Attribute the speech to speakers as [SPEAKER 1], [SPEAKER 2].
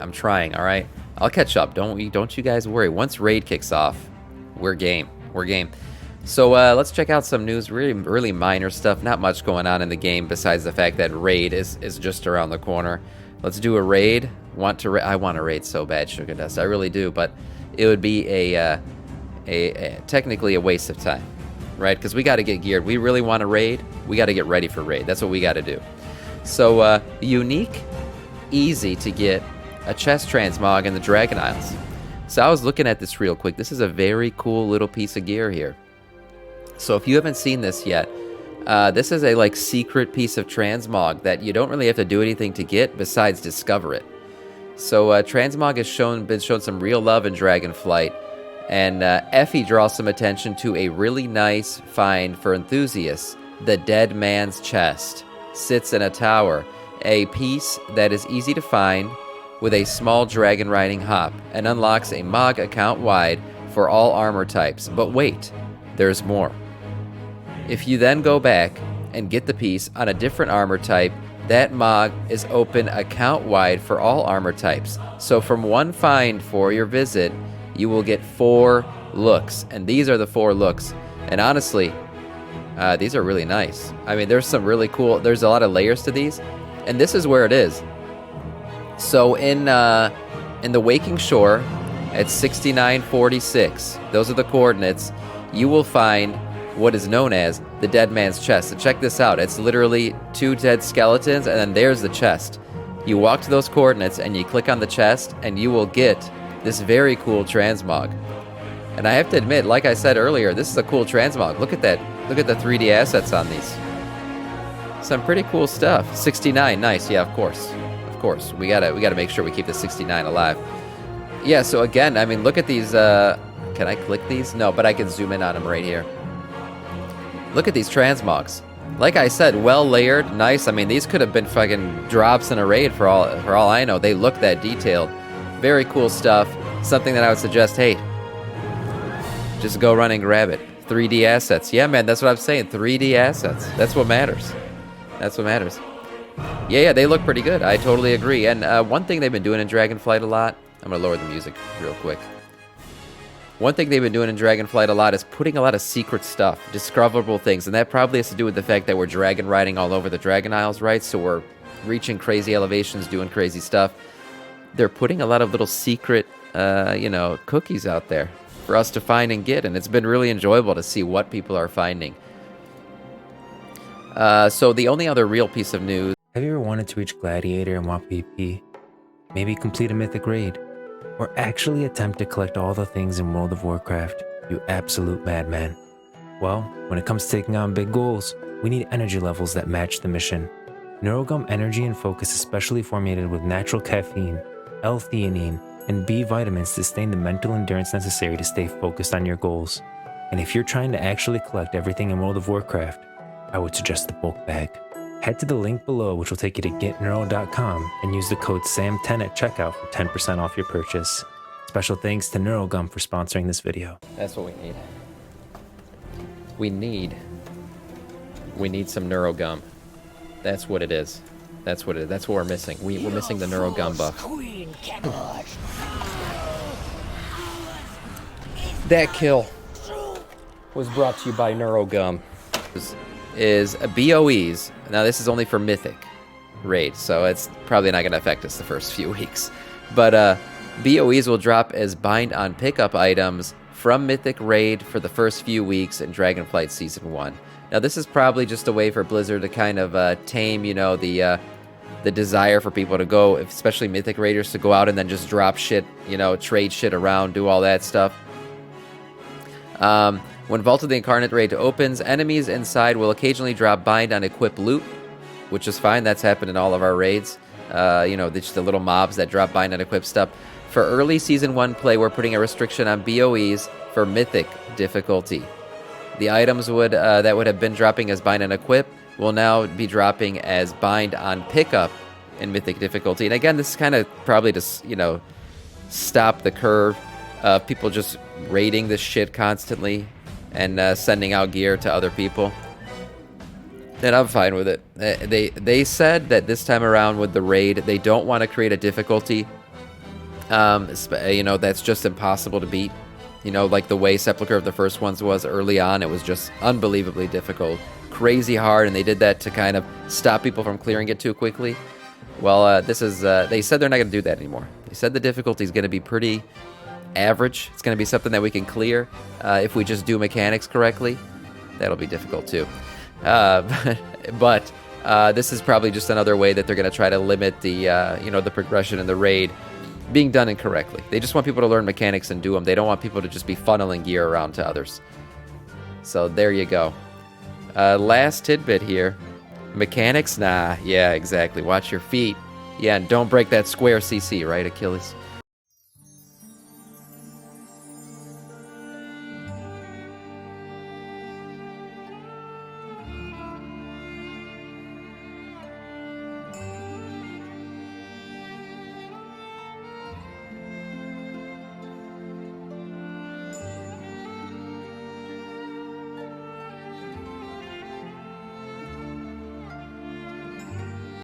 [SPEAKER 1] I'm trying, all right? I'll catch up. Don't you guys worry. Once raid kicks off, we're game. We're game. So let's check out some news. Really minor stuff. Not much going on in the game besides the fact that raid is just around the corner. Let's do a raid. I want to raid so bad, Sugar Dust. I really do, but it would be technically a waste of time, right? Because we got to get geared. We really want to raid. We got to get ready for raid. That's what we got to do. So unique, easy to get a chest transmog in the Dragon Isles. So I was looking at this real quick. This is a very cool little piece of gear here. So if you haven't seen this yet, this is a secret piece of transmog that you don't really have to do anything to get besides discover it. So transmog has been shown some real love in Dragonflight, and Effy draws some attention to a really nice find for enthusiasts. The Dead Man's Chest sits in a tower, a piece that is easy to find with a small Dragonriding hop, and unlocks a Mog account wide for all armor types. But wait, there's more. If you then go back and get the piece on a different armor type, that Mog is open account wide for all armor types. So from one find for your visit, you will get 4 looks, and these are the 4 looks. And honestly, these are really nice. I mean, there's some really cool, there's a lot of layers to these, and this is where it is. So in the Waking Shore at 6946, those are the coordinates, you will find what is known as the Dead Man's Chest. So check this out. It's literally 2 dead skeletons, and then there's the chest. You walk to those coordinates and you click on the chest, and you will get this very cool transmog. And I have to admit, like I said earlier, this is a cool transmog. Look at that. Look at the 3D assets on these. Some pretty cool stuff. 69, nice. Yeah, of course. Of course. We gotta make sure we keep the 69 alive. Yeah, so again, I mean, look at these. Can I click these? No, but I can zoom in on them right here. Look at these transmogs. Like I said, well layered, nice. I mean, these could have been fucking drops in a raid for all I know. They look that detailed. Very cool stuff. Something that I would suggest, hey, just go run and grab it. 3D assets. Yeah, man, that's what I'm saying. 3D assets. That's what matters. That's what matters. Yeah, they look pretty good. I totally agree. And one thing they've been doing in Dragonflight a lot, I'm going to lower the music real quick. One thing they've been doing in Dragonflight a lot is putting a lot of secret stuff, discoverable things, and that probably has to do with the fact that we're dragon riding all over the Dragon Isles, right? So we're reaching crazy elevations, doing crazy stuff. They're putting a lot of little secret, cookies out there for us to find and get, and it's been really enjoyable to see what people are finding. So the only other real piece of news...
[SPEAKER 2] Have you ever wanted to reach Gladiator and want BP? Maybe complete a Mythic raid? Or actually attempt to collect all the things in World of Warcraft, you absolute madman? Well, when it comes to taking on big goals, we need energy levels that match the mission. Neurogum Energy and Focus is specially formulated with natural caffeine, L-theanine, and B vitamins to sustain the mental endurance necessary to stay focused on your goals. And if you're trying to actually collect everything in World of Warcraft, I would suggest the bulk bag. Head to the link below, which will take you to getneuro.com, and use the code SAM10 at checkout for 10% off your purchase. Special thanks to Neurogum for sponsoring this video.
[SPEAKER 1] That's what we need. We need some Neurogum. That's what it is. That's what it is. That's what we're missing. We're missing the Neurogum buff. That kill was brought to you by Neurogum. Is BoEs. Now this is only for Mythic raid, so it's probably not going to affect us the first few weeks. But BoEs will drop as bind on pickup items from Mythic raid for the first few weeks in Dragonflight Season 1. Now this is probably just a way for Blizzard to kind of tame, the desire for people to go, especially Mythic raiders, to go out and then just drop shit, trade shit around, do all that stuff. When Vault of the Incarnate raid opens, enemies inside will occasionally drop bind on equip loot, which is fine. That's happened in all of our raids. Just the little mobs that drop bind on equip stuff. For early Season 1 play, we're putting a restriction on BoEs for Mythic difficulty. The items that would have been dropping as bind on equip will now be dropping as bind on pickup in Mythic difficulty. And again, this is kind of probably to, stop the curve of people just raiding this shit constantly and sending out gear to other people. Then I'm fine with it. They said that this time around with the raid, they don't want to create a difficulty You know, that's just impossible to beat. You know, like the way Sepulchre of the First Ones was early on, it was just unbelievably difficult. Crazy hard, and they did that to kind of stop people from clearing it too quickly. Well, this is, they said they're not going to do that anymore. They said the difficulty is going to be pretty average. It's going to be something that we can clear if we just do mechanics correctly. That'll be difficult too. But this is probably just another way that they're going to try to limit the, you know, the progression in the raid being done incorrectly. They just want people to learn mechanics and do them. They don't want people to just be funneling gear around to others. So there you go. Last tidbit here. Mechanics? Nah. Yeah, exactly. Watch your feet. Yeah, and don't break that square CC, right, Achilles?